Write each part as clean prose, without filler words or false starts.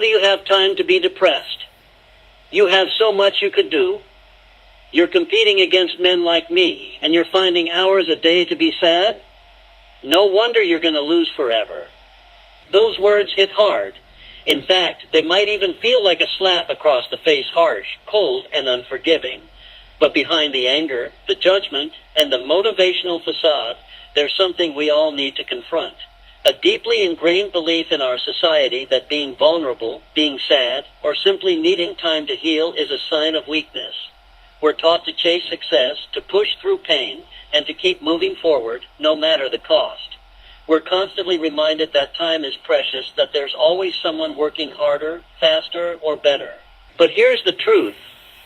How do you have time to be depressed? You have so much you could do. You're competing against men like me, and you're finding hours a day to be sad? No wonder you're going to lose forever. Those words hit hard. In fact, they might even feel like a slap across the face, harsh, cold, and unforgiving. But behind the anger, the judgment, and the motivational facade, there's something we all need to confront. A deeply ingrained belief in our society that being vulnerable, being sad, or simply needing time to heal is a sign of weakness. We're taught to chase success, to push through pain, and to keep moving forward, no matter the cost. We're constantly reminded that time is precious, that there's always someone working harder, faster, or better. But here's the truth.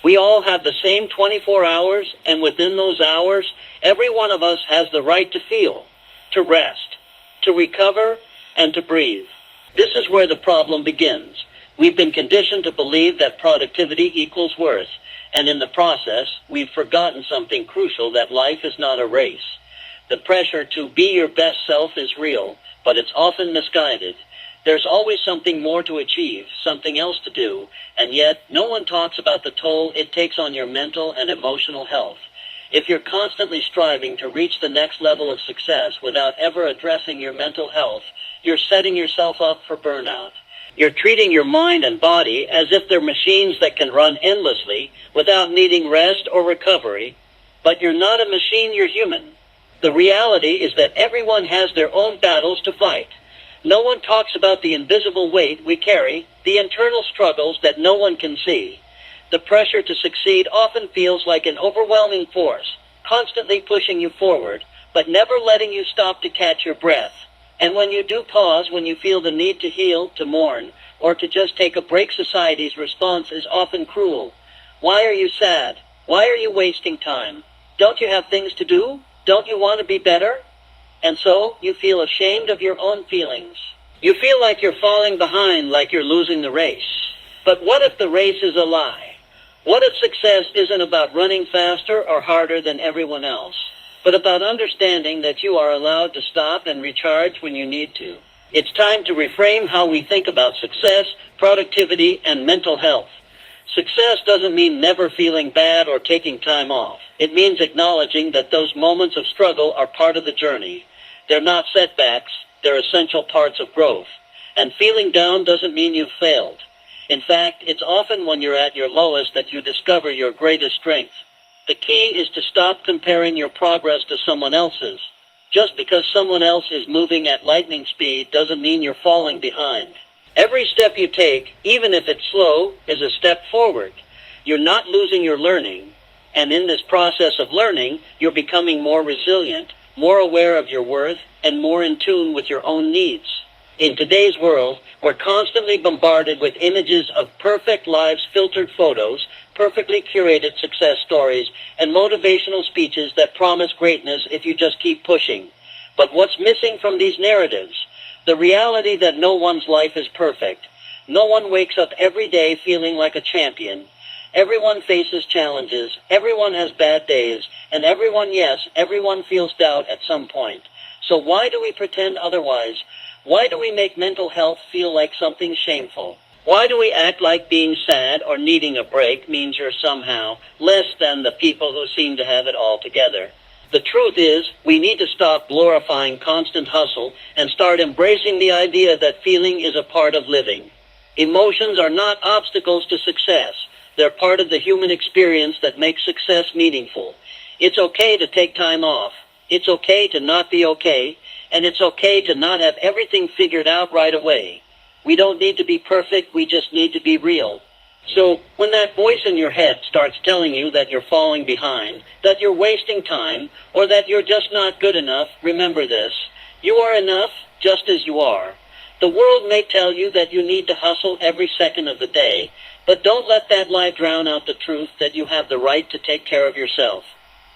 We all have the same 24 hours, and within those hours, every one of us has the right to feel, to rest, to recover, and to breathe. This is where the problem begins. We've been conditioned to believe that productivity equals worth, and in the process, we've forgotten something crucial, that life is not a race. The pressure to be your best self is real, but it's often misguided. There's always something more to achieve, something else to do, and yet no one talks about the toll it takes on your mental and emotional health. If you're constantly striving to reach the next level of success without ever addressing your mental health, you're setting yourself up for burnout. You're treating your mind and body as if they're machines that can run endlessly without needing rest or recovery. But you're not a machine, you're human. The reality is that everyone has their own battles to fight. No one talks about the invisible weight we carry, the internal struggles that no one can see. The pressure to succeed often feels like an overwhelming force, constantly pushing you forward, but never letting you stop to catch your breath. And when you do pause, when you feel the need to heal, to mourn, or to just take a break, society's response is often cruel. Why are you sad? Why are you wasting time? Don't you have things to do? Don't you want to be better? And so, you feel ashamed of your own feelings. You feel like you're falling behind, like you're losing the race. But what if the race is a lie? What if success isn't about running faster or harder than everyone else, but about understanding that you are allowed to stop and recharge when you need to? It's time to reframe how we think about success, productivity, and mental health. Success doesn't mean never feeling bad or taking time off. It means acknowledging that those moments of struggle are part of the journey. They're not setbacks, they're essential parts of growth. And feeling down doesn't mean you've failed. In fact, it's often when you're at your lowest that you discover your greatest strength. The key is to stop comparing your progress to someone else's. Just because someone else is moving at lightning speed doesn't mean you're falling behind. Every step you take, even if it's slow, is a step forward. You're not losing your learning. And in this process of learning, you're becoming more resilient, more aware of your worth, and more in tune with your own needs. In today's world, we're constantly bombarded with images of perfect lives, filtered photos, perfectly curated success stories, and motivational speeches that promise greatness if you just keep pushing. But what's missing from these narratives? The reality that no one's life is perfect. No one wakes up every day feeling like a champion. Everyone faces challenges, everyone has bad days, and everyone feels doubt at some point. So why do we pretend otherwise? Why do we make mental health feel like something shameful? Why do we act like being sad or needing a break means you're somehow less than the people who seem to have it all together? The truth is, we need to stop glorifying constant hustle and start embracing the idea that feeling is a part of living. Emotions are not obstacles to success. They're part of the human experience that makes success meaningful. It's okay to take time off. It's okay to not be okay. And it's okay to not have everything figured out right away. We don't need to be perfect, we just need to be real. So, when that voice in your head starts telling you that you're falling behind, that you're wasting time, or that you're just not good enough, remember this. You are enough, just as you are. The world may tell you that you need to hustle every second of the day, but don't let that lie drown out the truth that you have the right to take care of yourself.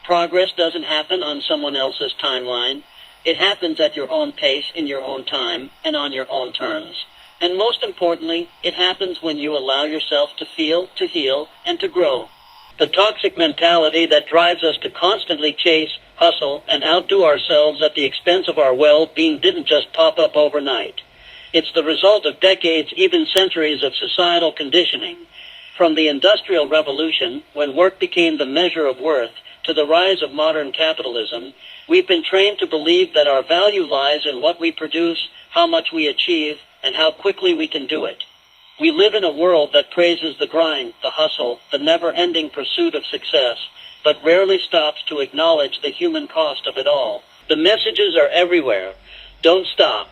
Progress doesn't happen on someone else's timeline. It happens at your own pace, in your own time, and on your own terms. And most importantly, it happens when you allow yourself to feel, to heal, and to grow. The toxic mentality that drives us to constantly chase, hustle, and outdo ourselves at the expense of our well-being didn't just pop up overnight. It's the result of decades, even centuries of societal conditioning. From the Industrial Revolution, when work became the measure of worth, to the rise of modern capitalism, we've been trained to believe that our value lies in what we produce, how much we achieve, and how quickly we can do it. We live in a world that praises the grind, the hustle, the never-ending pursuit of success, but rarely stops to acknowledge the human cost of it all. The messages are everywhere. Don't stop.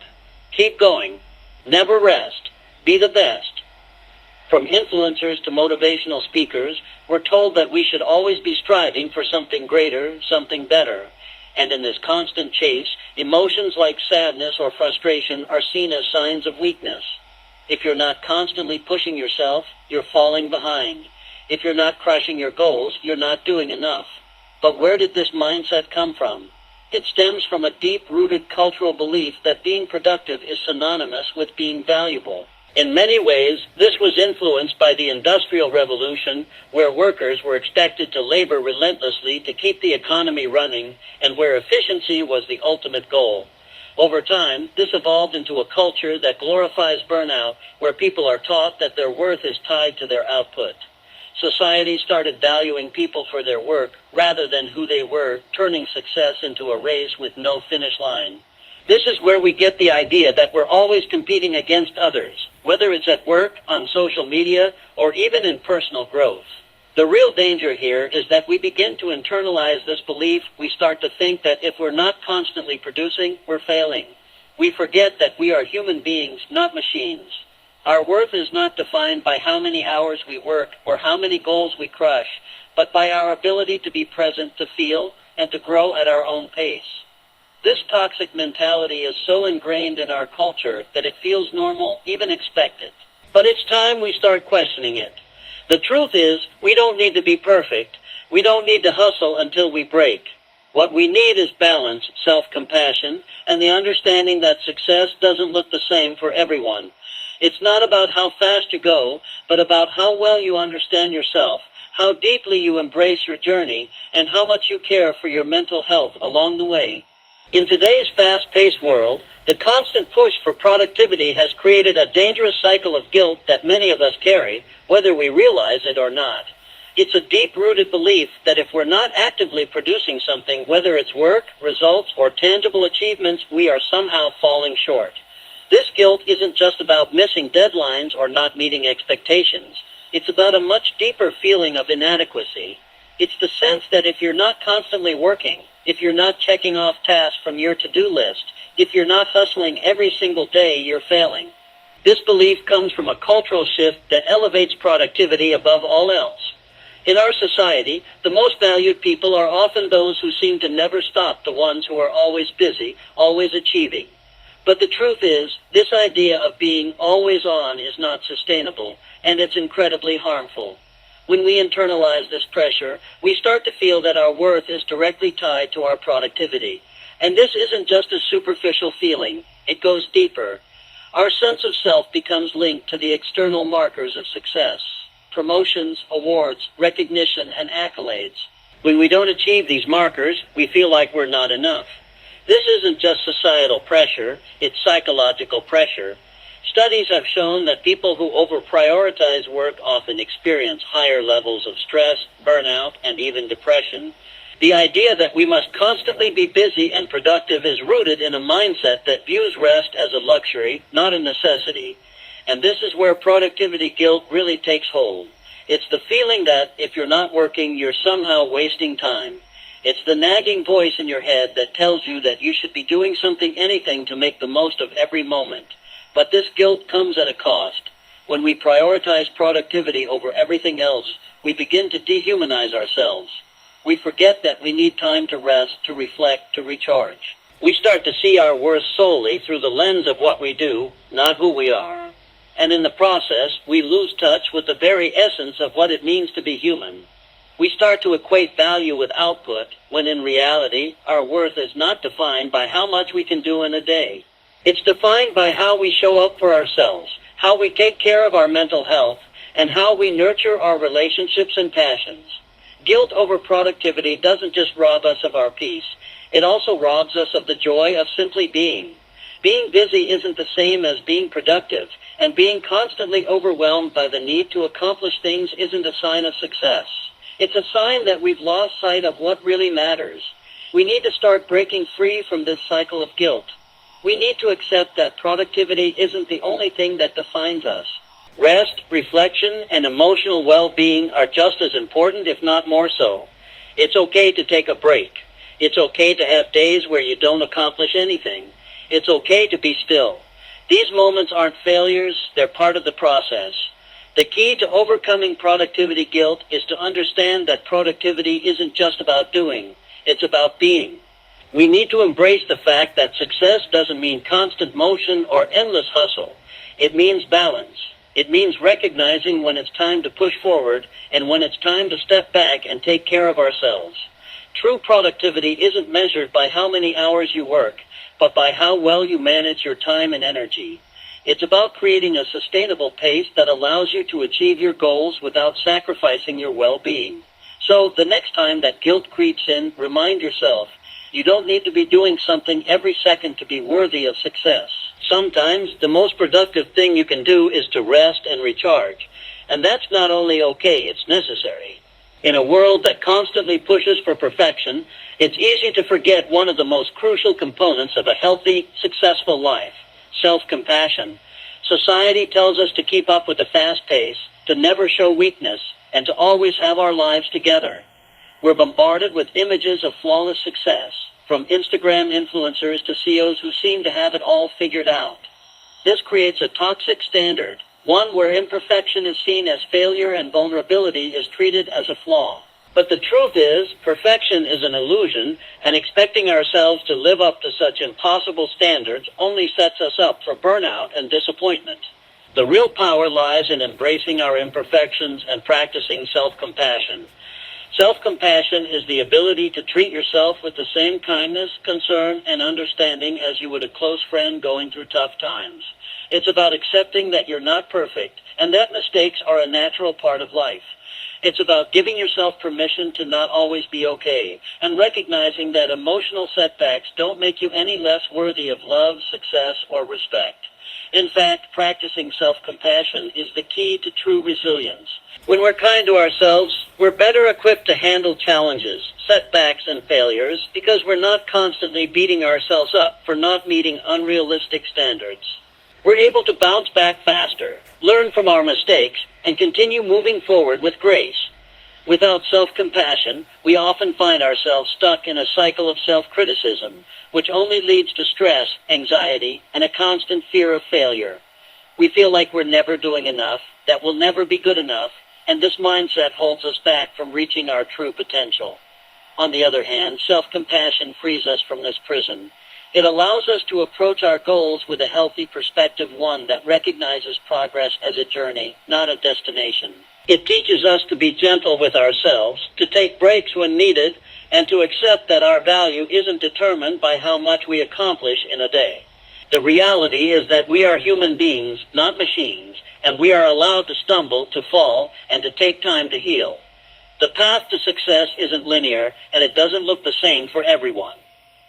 Keep going. Never rest. Be the best. From influencers to motivational speakers, we're told that we should always be striving for something greater, something better. And in this constant chase, emotions like sadness or frustration are seen as signs of weakness. If you're not constantly pushing yourself, you're falling behind. If you're not crushing your goals, you're not doing enough. But where did this mindset come from? It stems from a deep-rooted cultural belief that being productive is synonymous with being valuable. In many ways, this was influenced by the Industrial Revolution, where workers were expected to labor relentlessly to keep the economy running, and where efficiency was the ultimate goal. Over time, this evolved into a culture that glorifies burnout, where people are taught that their worth is tied to their output. Society started valuing people for their work rather than who they were, turning success into a race with no finish line. This is where we get the idea that we're always competing against others, whether it's at work, on social media, or even in personal growth. The real danger here is that we begin to internalize this belief. We start to think that if we're not constantly producing, we're failing. We forget that we are human beings, not machines. Our worth is not defined by how many hours we work or how many goals we crush, but by our ability to be present, to feel, and to grow at our own pace. This toxic mentality is so ingrained in our culture that it feels normal, even expected. But it's time we start questioning it. The truth is, we don't need to be perfect. We don't need to hustle until we break. What we need is balance, self-compassion, and the understanding that success doesn't look the same for everyone. It's not about how fast you go, but about how well you understand yourself, how deeply you embrace your journey, and how much you care for your mental health along the way. In today's fast-paced world, the constant push for productivity has created a dangerous cycle of guilt that many of us carry, whether we realize it or not. It's a deep-rooted belief that if we're not actively producing something, whether it's work, results, or tangible achievements, we are somehow falling short. This guilt isn't just about missing deadlines or not meeting expectations. It's about a much deeper feeling of inadequacy. It's the sense that if you're not constantly working, if you're not checking off tasks from your to-do list, if you're not hustling every single day, you're failing. This belief comes from a cultural shift that elevates productivity above all else. In our society, the most valued people are often those who seem to never stop, the ones who are always busy, always achieving. But the truth is, this idea of being always on is not sustainable, and it's incredibly harmful. When we internalize this pressure, we start to feel that our worth is directly tied to our productivity. And this isn't just a superficial feeling, it goes deeper. Our sense of self becomes linked to the external markers of success: promotions, awards, recognition, and accolades. When we don't achieve these markers, we feel like we're not enough. This isn't just societal pressure, it's psychological pressure. Studies have shown that people who over-prioritize work often experience higher levels of stress, burnout, and even depression. The idea that we must constantly be busy and productive is rooted in a mindset that views rest as a luxury, not a necessity. And this is where productivity guilt really takes hold. It's the feeling that if you're not working, you're somehow wasting time. It's the nagging voice in your head that tells you that you should be doing anything to make the most of every moment. But this guilt comes at a cost. When we prioritize productivity over everything else, we begin to dehumanize ourselves. We forget that we need time to rest, to reflect, to recharge. We start to see our worth solely through the lens of what we do, not who we are. And in the process, we lose touch with the very essence of what it means to be human. We start to equate value with output, when in reality, our worth is not defined by how much we can do in a day. It's defined by how we show up for ourselves, how we take care of our mental health, and how we nurture our relationships and passions. Guilt over productivity doesn't just rob us of our peace, it also robs us of the joy of simply being. Being busy isn't the same as being productive, and being constantly overwhelmed by the need to accomplish things isn't a sign of success. It's a sign that we've lost sight of what really matters. We need to start breaking free from this cycle of guilt. We need to accept that productivity isn't the only thing that defines us. Rest, reflection, and emotional well-being are just as important, if not more so. It's okay to take a break. It's okay to have days where you don't accomplish anything. It's okay to be still. These moments aren't failures, they're part of the process. The key to overcoming productivity guilt is to understand that productivity isn't just about doing, it's about being. We need to embrace the fact that success doesn't mean constant motion or endless hustle. It means balance. It means recognizing when it's time to push forward and when it's time to step back and take care of ourselves. True productivity isn't measured by how many hours you work, but by how well you manage your time and energy. It's about creating a sustainable pace that allows you to achieve your goals without sacrificing your well-being. So, the next time that guilt creeps in, remind yourself, you don't need to be doing something every second to be worthy of success. Sometimes, the most productive thing you can do is to rest and recharge. And that's not only okay, it's necessary. In a world that constantly pushes for perfection, it's easy to forget one of the most crucial components of a healthy, successful life: self-compassion. Society tells us to keep up with the fast pace, to never show weakness, and to always have our lives together. We're bombarded with images of flawless success, from Instagram influencers to CEOs who seem to have it all figured out. This creates a toxic standard, one where imperfection is seen as failure and vulnerability is treated as a flaw. But the truth is, perfection is an illusion, and expecting ourselves to live up to such impossible standards only sets us up for burnout and disappointment. The real power lies in embracing our imperfections and practicing self-compassion. Self-compassion is the ability to treat yourself with the same kindness, concern, and understanding as you would a close friend going through tough times. It's about accepting that you're not perfect, and that mistakes are a natural part of life. It's about giving yourself permission to not always be okay, and recognizing that emotional setbacks don't make you any less worthy of love, success, or respect. In fact, practicing self-compassion is the key to true resilience. When we're kind to ourselves, we're better equipped to handle challenges, setbacks, and failures because we're not constantly beating ourselves up for not meeting unrealistic standards. We're able to bounce back faster, learn from our mistakes, and continue moving forward with grace. Without self-compassion, we often find ourselves stuck in a cycle of self-criticism, which only leads to stress, anxiety, and a constant fear of failure. We feel like we're never doing enough, that we'll never be good enough, and this mindset holds us back from reaching our true potential. On the other hand, self-compassion frees us from this prison. It allows us to approach our goals with a healthy perspective, one that recognizes progress as a journey, not a destination. It teaches us to be gentle with ourselves, to take breaks when needed, and to accept that our value isn't determined by how much we accomplish in a day. The reality is that we are human beings, not machines, and we are allowed to stumble, to fall, and to take time to heal. The path to success isn't linear, and it doesn't look the same for everyone.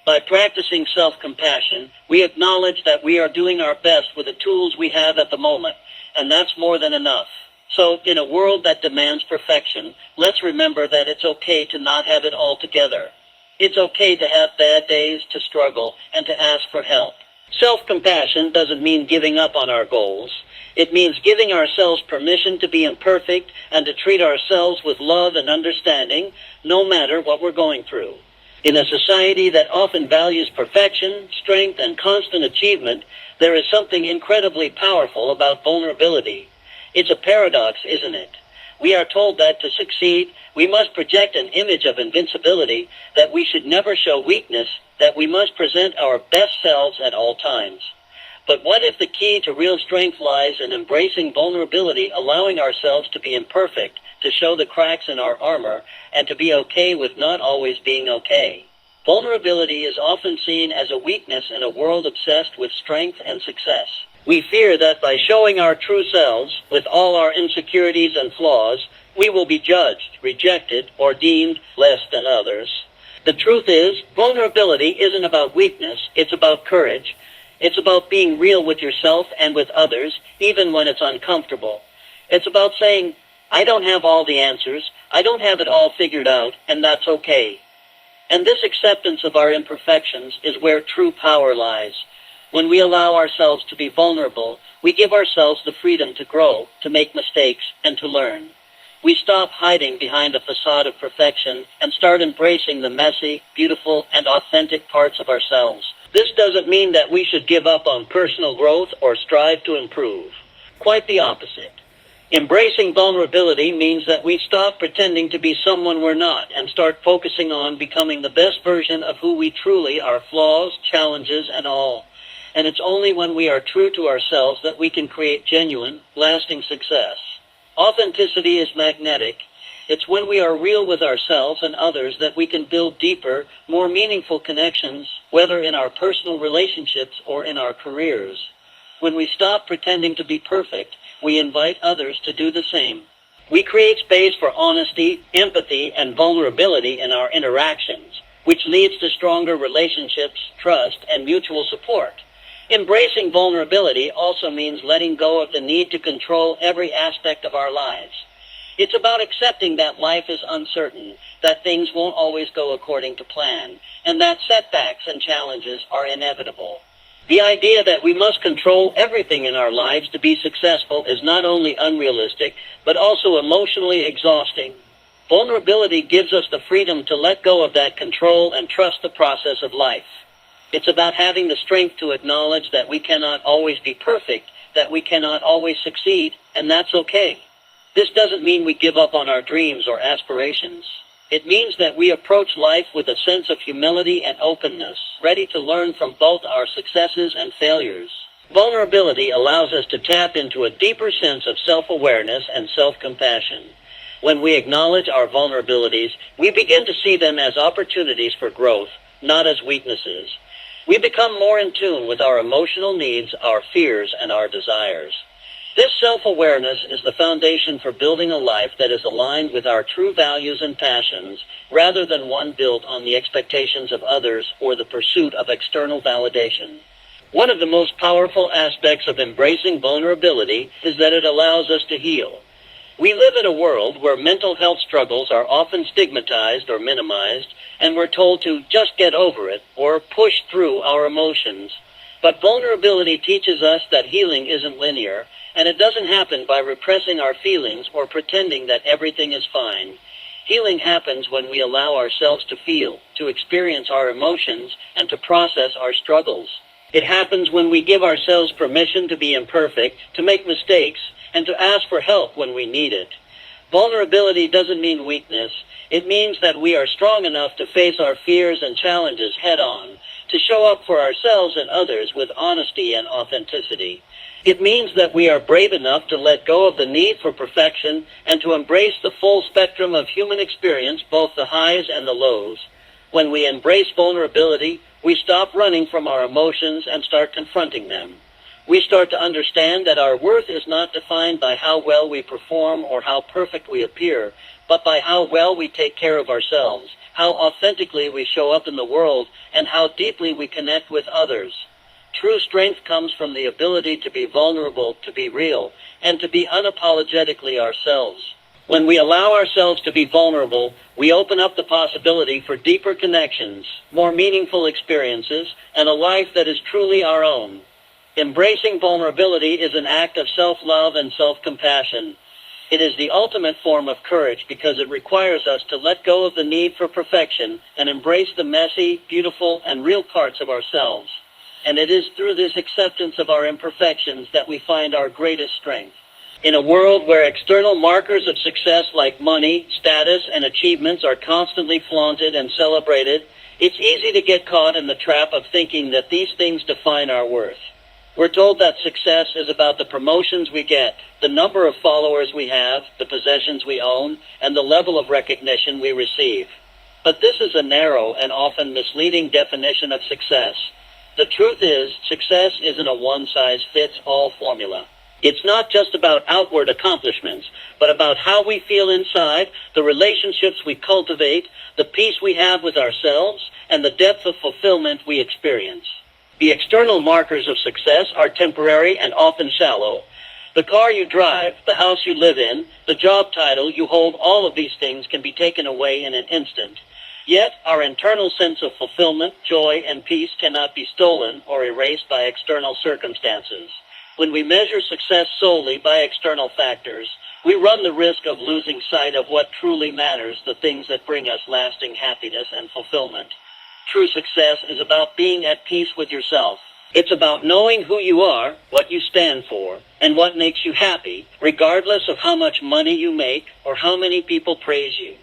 By practicing self-compassion, we acknowledge that we are doing our best with the tools we have at the moment, and that's more than enough. So, in a world that demands perfection, let's remember that it's okay to not have it all together. It's okay to have bad days, to struggle, and to ask for help. Self-compassion doesn't mean giving up on our goals. It means giving ourselves permission to be imperfect and to treat ourselves with love and understanding, no matter what we're going through. In a society that often values perfection, strength, and constant achievement, there is something incredibly powerful about vulnerability. It's a paradox, isn't it? We are told that to succeed, we must project an image of invincibility, that we should never show weakness, that we must present our best selves at all times. But what if the key to real strength lies in embracing vulnerability, allowing ourselves to be imperfect, to show the cracks in our armor, and to be okay with not always being okay? Vulnerability is often seen as a weakness in a world obsessed with strength and success. We fear that by showing our true selves, with all our insecurities and flaws, we will be judged, rejected, or deemed less than others. The truth is, vulnerability isn't about weakness, it's about courage. It's about being real with yourself and with others, even when it's uncomfortable. It's about saying, I don't have all the answers, I don't have it all figured out, and that's okay. And this acceptance of our imperfections is where true power lies. When we allow ourselves to be vulnerable, we give ourselves the freedom to grow, to make mistakes, and to learn. We stop hiding behind a facade of perfection and start embracing the messy, beautiful, and authentic parts of ourselves. This doesn't mean that we should give up on personal growth or strive to improve. Quite the opposite. Embracing vulnerability means that we stop pretending to be someone we're not and start focusing on becoming the best version of who we truly are, flaws, challenges, and all. And it's only when we are true to ourselves that we can create genuine, lasting success. Authenticity is magnetic. It's when we are real with ourselves and others that we can build deeper, more meaningful connections, whether in our personal relationships or in our careers. When we stop pretending to be perfect, we invite others to do the same. We create space for honesty, empathy, and vulnerability in our interactions, which leads to stronger relationships, trust, and mutual support. Embracing vulnerability also means letting go of the need to control every aspect of our lives. It's about accepting that life is uncertain, that things won't always go according to plan, and that setbacks and challenges are inevitable. The idea that we must control everything in our lives to be successful is not only unrealistic, but also emotionally exhausting. Vulnerability gives us the freedom to let go of that control and trust the process of life. It's about having the strength to acknowledge that we cannot always be perfect, that we cannot always succeed, and that's okay. This doesn't mean we give up on our dreams or aspirations. It means that we approach life with a sense of humility and openness, ready to learn from both our successes and failures. Vulnerability allows us to tap into a deeper sense of self-awareness and self-compassion. When we acknowledge our vulnerabilities, we begin to see them as opportunities for growth, not as weaknesses. We become more in tune with our emotional needs, our fears, and our desires. This self-awareness is the foundation for building a life that is aligned with our true values and passions, rather than one built on the expectations of others or the pursuit of external validation. One of the most powerful aspects of embracing vulnerability is that it allows us to heal. We live in a world where mental health struggles are often stigmatized or minimized, and we're told to just get over it or push through our emotions. But vulnerability teaches us that healing isn't linear, and it doesn't happen by repressing our feelings or pretending that everything is fine. Healing happens when we allow ourselves to feel, to experience our emotions, and to process our struggles. It happens when we give ourselves permission to be imperfect, to make mistakes, and to ask for help when we need it. Vulnerability doesn't mean weakness. It means that we are strong enough to face our fears and challenges head-on, to show up for ourselves and others with honesty and authenticity. It means that we are brave enough to let go of the need for perfection and to embrace the full spectrum of human experience, both the highs and the lows. When we embrace vulnerability, we stop running from our emotions and start confronting them. We start to understand that our worth is not defined by how well we perform or how perfect we appear, but by how well we take care of ourselves, how authentically we show up in the world, and how deeply we connect with others. True strength comes from the ability to be vulnerable, to be real, and to be unapologetically ourselves. When we allow ourselves to be vulnerable, we open up the possibility for deeper connections, more meaningful experiences, and a life that is truly our own. Embracing vulnerability is an act of self-love and self-compassion. It is the ultimate form of courage because it requires us to let go of the need for perfection and embrace the messy, beautiful, and real parts of ourselves. And it is through this acceptance of our imperfections that we find our greatest strength. In a world where external markers of success like money, status, and achievements are constantly flaunted and celebrated, it's easy to get caught in the trap of thinking that these things define our worth. We're told that success is about the promotions we get, the number of followers we have, the possessions we own, and the level of recognition we receive. But this is a narrow and often misleading definition of success. The truth is, success isn't a one-size-fits-all formula. It's not just about outward accomplishments, but about how we feel inside, the relationships we cultivate, the peace we have with ourselves, and the depth of fulfillment we experience. The external markers of success are temporary and often shallow. The car you drive, the house you live in, the job title you hold, all of these things can be taken away in an instant. Yet, our internal sense of fulfillment, joy, and peace cannot be stolen or erased by external circumstances. When we measure success solely by external factors, we run the risk of losing sight of what truly matters, the things that bring us lasting happiness and fulfillment. True success is about being at peace with yourself. It's about knowing who you are, what you stand for, and what makes you happy, regardless of how much money you make or how many people praise you.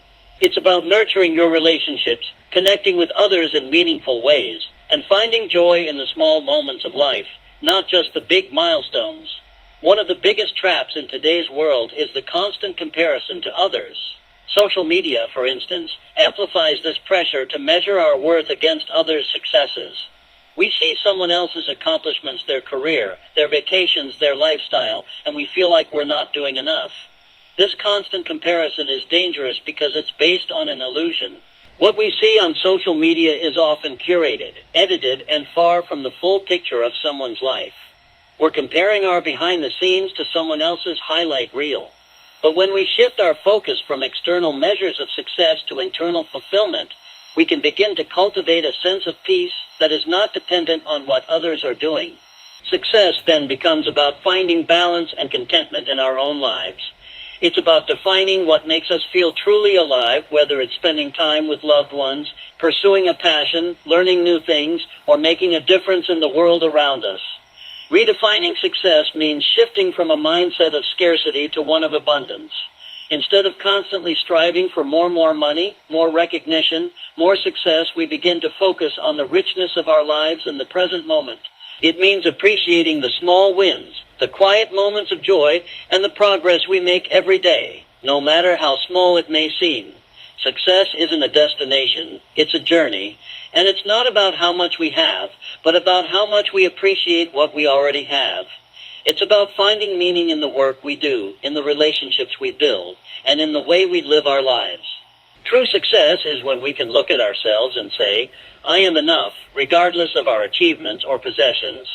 It's about nurturing your relationships, connecting with others in meaningful ways, and finding joy in the small moments of life, not just the big milestones. One of the biggest traps in today's world is the constant comparison to others. Social media, for instance, amplifies this pressure to measure our worth against others' successes. We see someone else's accomplishments, their career, their vacations, their lifestyle, and we feel like we're not doing enough. This constant comparison is dangerous because it's based on an illusion. What we see on social media is often curated, edited, and far from the full picture of someone's life. We're comparing our behind the scenes to someone else's highlight reel. But when we shift our focus from external measures of success to internal fulfillment, we can begin to cultivate a sense of peace that is not dependent on what others are doing. Success then becomes about finding balance and contentment in our own lives. It's about defining what makes us feel truly alive, whether it's spending time with loved ones, pursuing a passion, learning new things, or making a difference in the world around us. Redefining success means shifting from a mindset of scarcity to one of abundance. Instead of constantly striving for more money, more recognition, more success, we begin to focus on the richness of our lives in the present moment. It means appreciating the small wins, the quiet moments of joy, and the progress we make every day, no matter how small it may seem. Success isn't a destination, it's a journey, and it's not about how much we have, but about how much we appreciate what we already have. It's about finding meaning in the work we do, in the relationships we build, and in the way we live our lives. True success is when we can look at ourselves and say, I am enough, regardless of our achievements or possessions.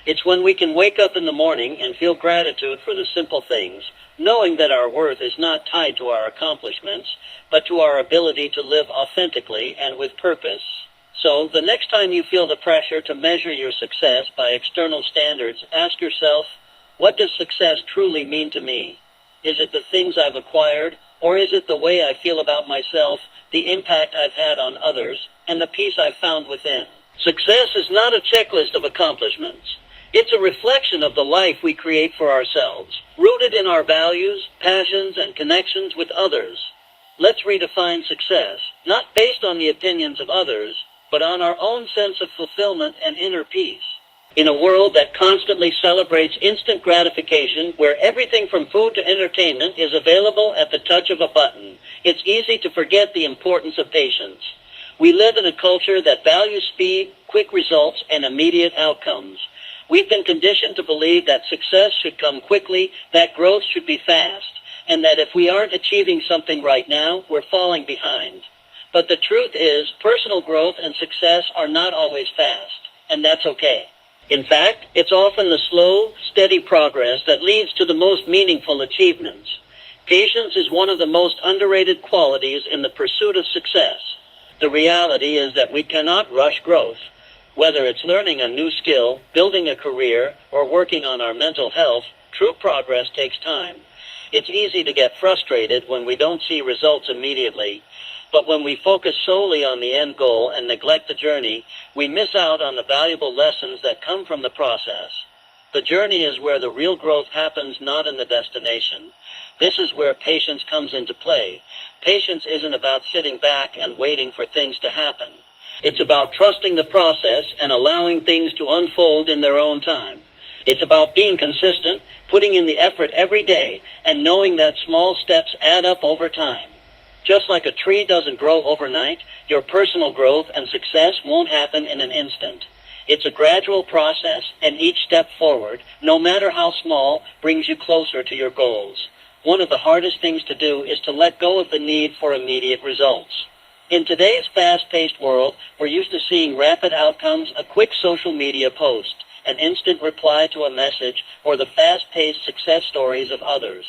It's when we can wake up in the morning and feel gratitude for the simple things, knowing that our worth is not tied to our accomplishments, but to our ability to live authentically and with purpose. So, the next time you feel the pressure to measure your success by external standards, ask yourself, what does success truly mean to me? Is it the things I've acquired, or is it the way I feel about myself, the impact I've had on others, and the peace I've found within? Success is not a checklist of accomplishments. It's a reflection of the life we create for ourselves, rooted in our values, passions, and connections with others. Let's redefine success, not based on the opinions of others, but on our own sense of fulfillment and inner peace. In a world that constantly celebrates instant gratification, where everything from food to entertainment is available at the touch of a button, it's easy to forget the importance of patience. We live in a culture that values speed, quick results, and immediate outcomes. We've been conditioned to believe that success should come quickly, that growth should be fast, and that if we aren't achieving something right now, we're falling behind. But the truth is, personal growth and success are not always fast, and that's okay. In fact, it's often the slow, steady progress that leads to the most meaningful achievements. Patience is one of the most underrated qualities in the pursuit of success. The reality is that we cannot rush growth. Whether it's learning a new skill, building a career, or working on our mental health, true progress takes time. It's easy to get frustrated when we don't see results immediately. But when we focus solely on the end goal and neglect the journey, we miss out on the valuable lessons that come from the process. The journey is where the real growth happens, not in the destination. This is where patience comes into play. Patience isn't about sitting back and waiting for things to happen. It's about trusting the process and allowing things to unfold in their own time. It's about being consistent, putting in the effort every day, and knowing that small steps add up over time. Just like a tree doesn't grow overnight, your personal growth and success won't happen in an instant. It's a gradual process, and each step forward, no matter how small, brings you closer to your goals. One of the hardest things to do is to let go of the need for immediate results. In today's fast-paced world, we're used to seeing rapid outcomes, a quick social media post, an instant reply to a message, or the fast-paced success stories of others.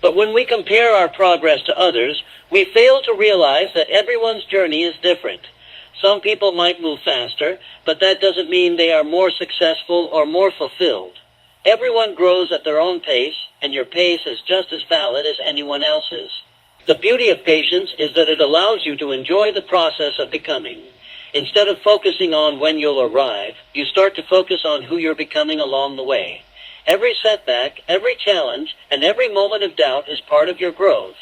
But when we compare our progress to others, we fail to realize that everyone's journey is different. Some people might move faster, but that doesn't mean they are more successful or more fulfilled. Everyone grows at their own pace, and your pace is just as valid as anyone else's. The beauty of patience is that it allows you to enjoy the process of becoming. Instead of focusing on when you'll arrive, you start to focus on who you're becoming along the way. Every setback, every challenge, and every moment of doubt is part of your growth.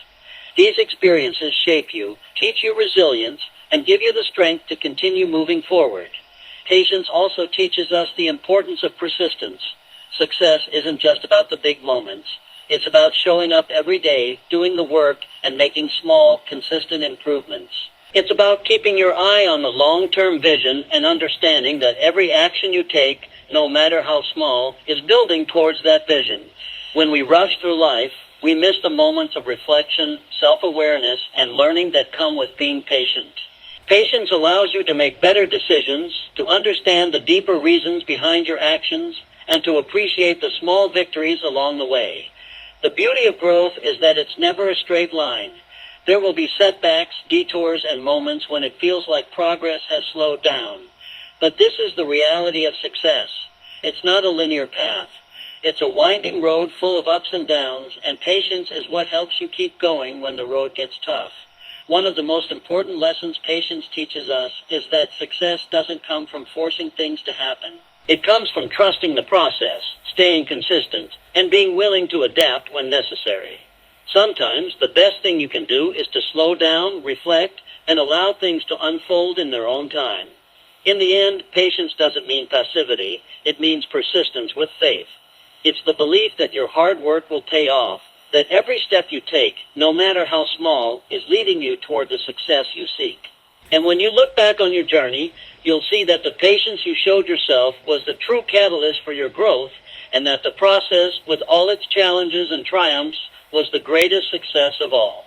These experiences shape you, teach you resilience, and give you the strength to continue moving forward. Patience also teaches us the importance of persistence. Success isn't just about the big moments. It's about showing up every day, doing the work, and making small, consistent improvements. It's about keeping your eye on the long-term vision and understanding that every action you take, no matter how small, is building towards that vision. When we rush through life, we miss the moments of reflection, self-awareness, and learning that come with being patient. Patience allows you to make better decisions, to understand the deeper reasons behind your actions, and to appreciate the small victories along the way. The beauty of growth is that it's never a straight line. There will be setbacks, detours, and moments when it feels like progress has slowed down. But this is the reality of success. It's not a linear path. It's a winding road full of ups and downs, and patience is what helps you keep going when the road gets tough. One of the most important lessons patience teaches us is that success doesn't come from forcing things to happen. It comes from trusting the process, staying consistent, and being willing to adapt when necessary. Sometimes the best thing you can do is to slow down, reflect, and allow things to unfold in their own time. In the end, patience doesn't mean passivity. It means persistence with faith. It's the belief that your hard work will pay off, that every step you take, no matter how small, is leading you toward the success you seek. And when you look back on your journey, you'll see that the patience you showed yourself was the true catalyst for your growth, and that the process, with all its challenges and triumphs, was the greatest success of all.